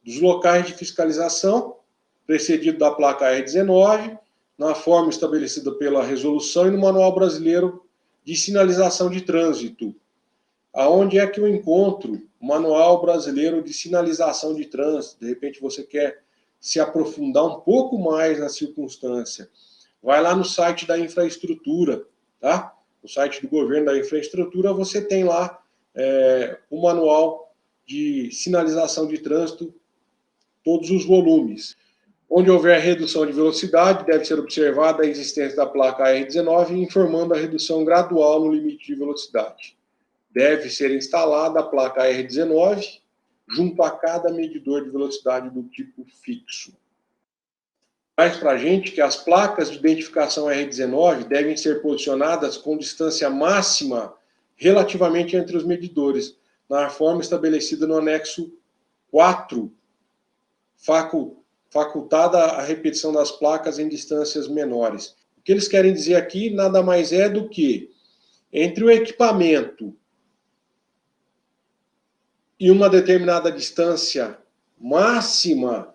dos locais de fiscalização, precedido da placa R19, na forma estabelecida pela resolução e no Manual Brasileiro de Sinalização de Trânsito. Aonde é que eu encontro o Manual Brasileiro de Sinalização de Trânsito? De repente você quer se aprofundar um pouco mais na circunstância. Vai lá no site da infraestrutura, tá? No site do governo da infraestrutura você tem lá o Manual de Sinalização de Trânsito, todos os volumes. Onde houver redução de velocidade, deve ser observada a existência da placa R19, informando a redução gradual no limite de velocidade. Deve ser instalada a placa R19 junto a cada medidor de velocidade do tipo fixo. Traz para a gente que as placas de identificação R19 devem ser posicionadas com distância máxima relativamente entre os medidores, na forma estabelecida no anexo 4, facultada a repetição das placas em distâncias menores. O que eles querem dizer aqui nada mais é do que entre o equipamento e uma determinada distância máxima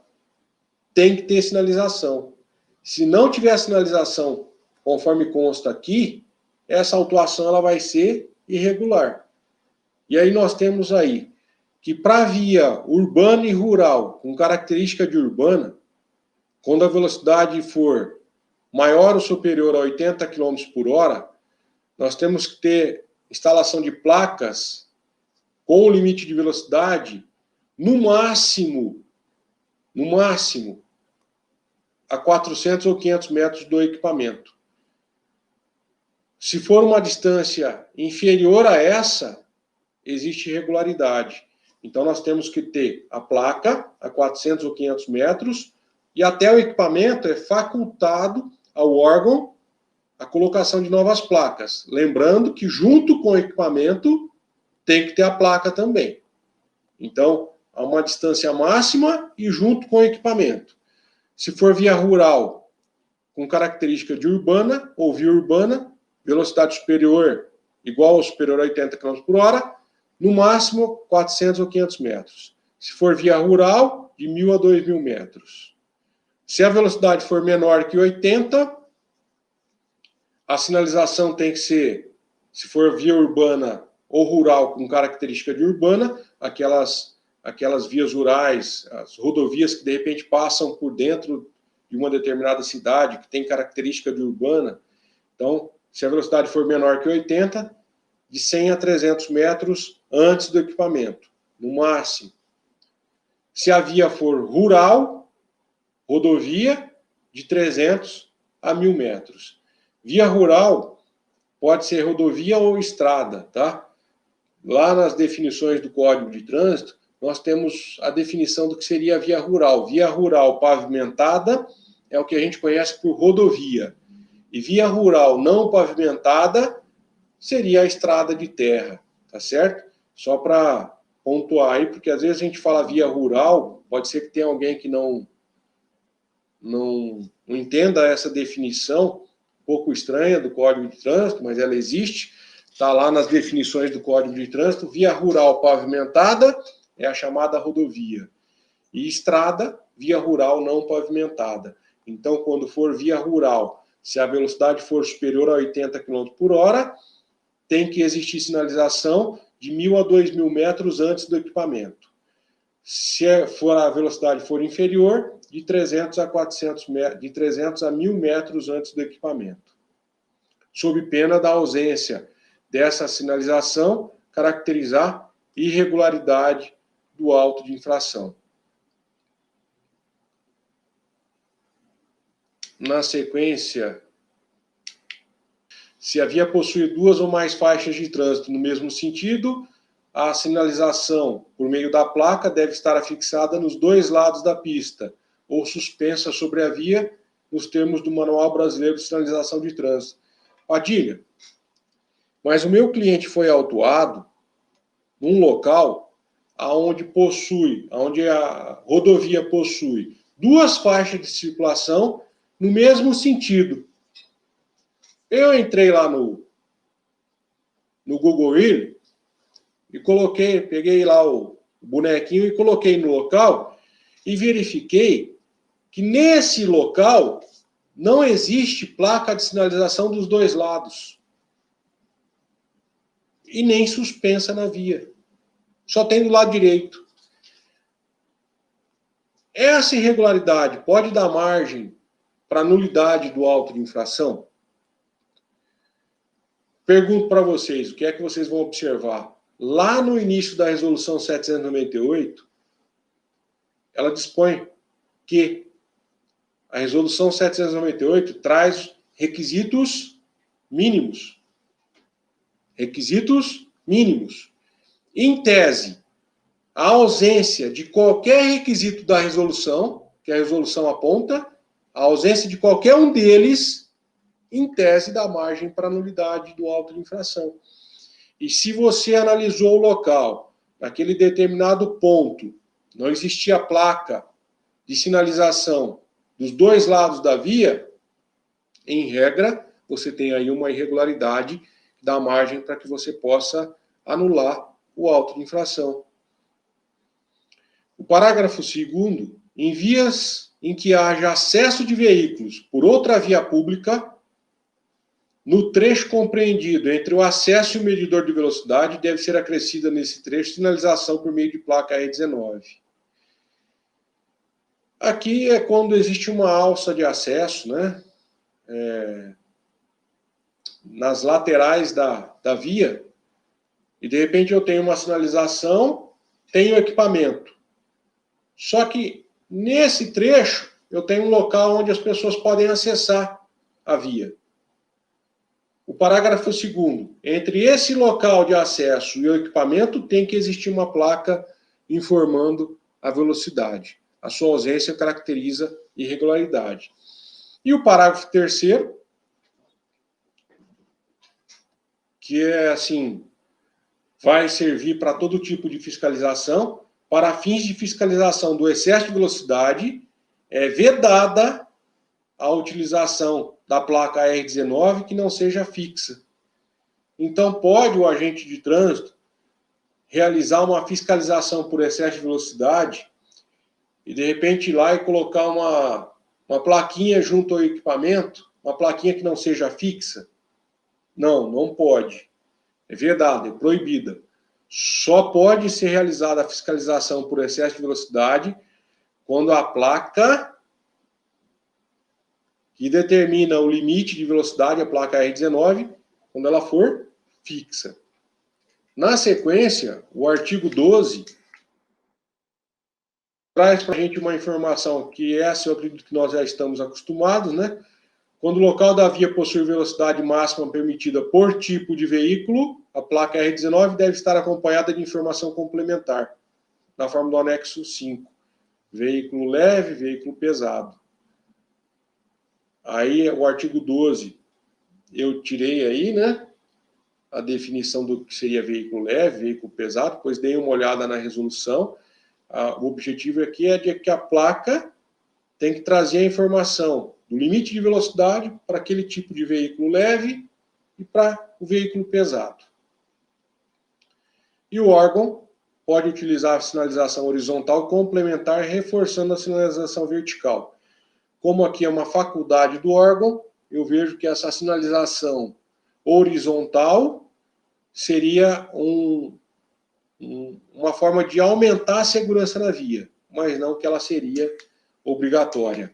tem que ter sinalização. Se não tiver sinalização, conforme consta aqui, essa autuação ela vai ser irregular. E aí nós temos aí que para via urbana e rural, com característica de urbana, quando a velocidade for maior ou superior a 80 km por hora, nós temos que ter instalação de placas com o limite de velocidade no máximo, a 400 ou 500 metros do equipamento. Se for uma distância inferior a essa, existe irregularidade. Então, nós temos que ter a placa a 400 ou 500 metros e até o equipamento é facultado ao órgão a colocação de novas placas. Lembrando que, junto com o equipamento, tem que ter a placa também. Então, há uma distância máxima e junto com o equipamento. Se for via rural, com característica de urbana ou via urbana, velocidade superior igual ou superior a 80 km por hora, no máximo 400 ou 500 metros. Se for via rural, de 1.000 a 2.000 metros. Se a velocidade for menor que 80, a sinalização tem que ser, se for via urbana ou rural com característica de urbana, aquelas vias rurais, as rodovias que de repente passam por dentro de uma determinada cidade, que tem característica de urbana. Então, se a velocidade for menor que 80, de 100 a 300 metros antes do equipamento, no máximo. Se a via for rural, rodovia, de 300 a 1.000 metros. Via rural pode ser rodovia ou estrada, tá? Lá nas definições do Código de Trânsito, nós temos a definição do que seria a via rural. Via rural pavimentada é o que a gente conhece por rodovia. E via rural não pavimentada seria a estrada de terra, tá certo? Só para pontuar aí, porque às vezes a gente fala via rural, pode ser que tenha alguém que não entenda essa definição, um pouco estranha do Código de Trânsito, mas ela existe, está lá nas definições do Código de Trânsito. Via rural pavimentada é a chamada rodovia. E estrada, via rural não pavimentada. Então, quando for via rural, se a velocidade for superior a 80 km por hora, tem que existir sinalização de 1.000 a 2.000 metros antes do equipamento. Se a velocidade for inferior, de 300 a 400 metros, de 300 a 1.000 metros antes do equipamento. Sob pena da ausência dessa sinalização, caracterizar irregularidade do auto de infração. Na sequência, se a via possui duas ou mais faixas de trânsito no mesmo sentido, a sinalização por meio da placa deve estar afixada nos dois lados da pista ou suspensa sobre a via, nos termos do Manual Brasileiro de Sinalização de Trânsito. Padilha, mas o meu cliente foi autuado num local onde a rodovia possui duas faixas de circulação no mesmo sentido. Eu entrei lá no Google Earth e peguei lá o bonequinho e coloquei no local e verifiquei que nesse local não existe placa de sinalização dos dois lados. E nem suspensa na via. Só tem do lado direito. Essa irregularidade pode dar margem para nulidade do auto de infração? Pergunto para vocês, o que é que vocês vão observar? Lá no início da resolução 798, ela dispõe que a resolução 798 traz requisitos mínimos. Requisitos mínimos. Em tese, a ausência de qualquer requisito da resolução, que a resolução aponta, a ausência de qualquer um deles, em tese, dá margem para nulidade do auto de infração. E se você analisou o local, naquele determinado ponto, não existia placa de sinalização dos dois lados da via, em regra, você tem aí uma irregularidade que dá margem para que você possa anular o auto de infração. O parágrafo 2º, em vias em que haja acesso de veículos por outra via pública, no trecho compreendido entre o acesso e o medidor de velocidade, deve ser acrescida nesse trecho sinalização por meio de placa R19. Aqui é quando existe uma alça de acesso, né? Nas laterais da via, e de repente eu tenho uma sinalização, tenho equipamento. Só que nesse trecho eu tenho um local onde as pessoas podem acessar a via. O parágrafo 2º, entre esse local de acesso e o equipamento tem que existir uma placa informando a velocidade. A sua ausência caracteriza irregularidade. E o parágrafo 3º, que é assim, vai servir para todo tipo de fiscalização. Para fins de fiscalização do excesso de velocidade, é vedada a utilização da placa R19 que não seja fixa. Então, pode o agente de trânsito realizar uma fiscalização por excesso de velocidade e, de repente, ir lá e colocar uma plaquinha junto ao equipamento, uma plaquinha que não seja fixa? Não, não pode. É vedada, é proibida. Só pode ser realizada a fiscalização por excesso de velocidade quando a placa que determina o limite de velocidade, a placa R19, quando ela for fixa. Na sequência, o artigo 12 traz para a gente uma informação que essa eu acredito que nós já estamos acostumados, né? Quando o local da via possui velocidade máxima permitida por tipo de veículo, a placa R19 deve estar acompanhada de informação complementar, na forma do anexo 5. Veículo leve, veículo pesado. Aí, o artigo 12, eu tirei aí, né, a definição do que seria veículo leve, veículo pesado, depois dei uma olhada na resolução. O objetivo aqui é de que a placa tem que trazer a informação do limite de velocidade para aquele tipo de veículo leve e para o veículo pesado. E o órgão pode utilizar a sinalização horizontal complementar, reforçando a sinalização vertical. Como aqui é uma faculdade do órgão, eu vejo que essa sinalização horizontal seria uma forma de aumentar a segurança na via, mas não que ela seria obrigatória.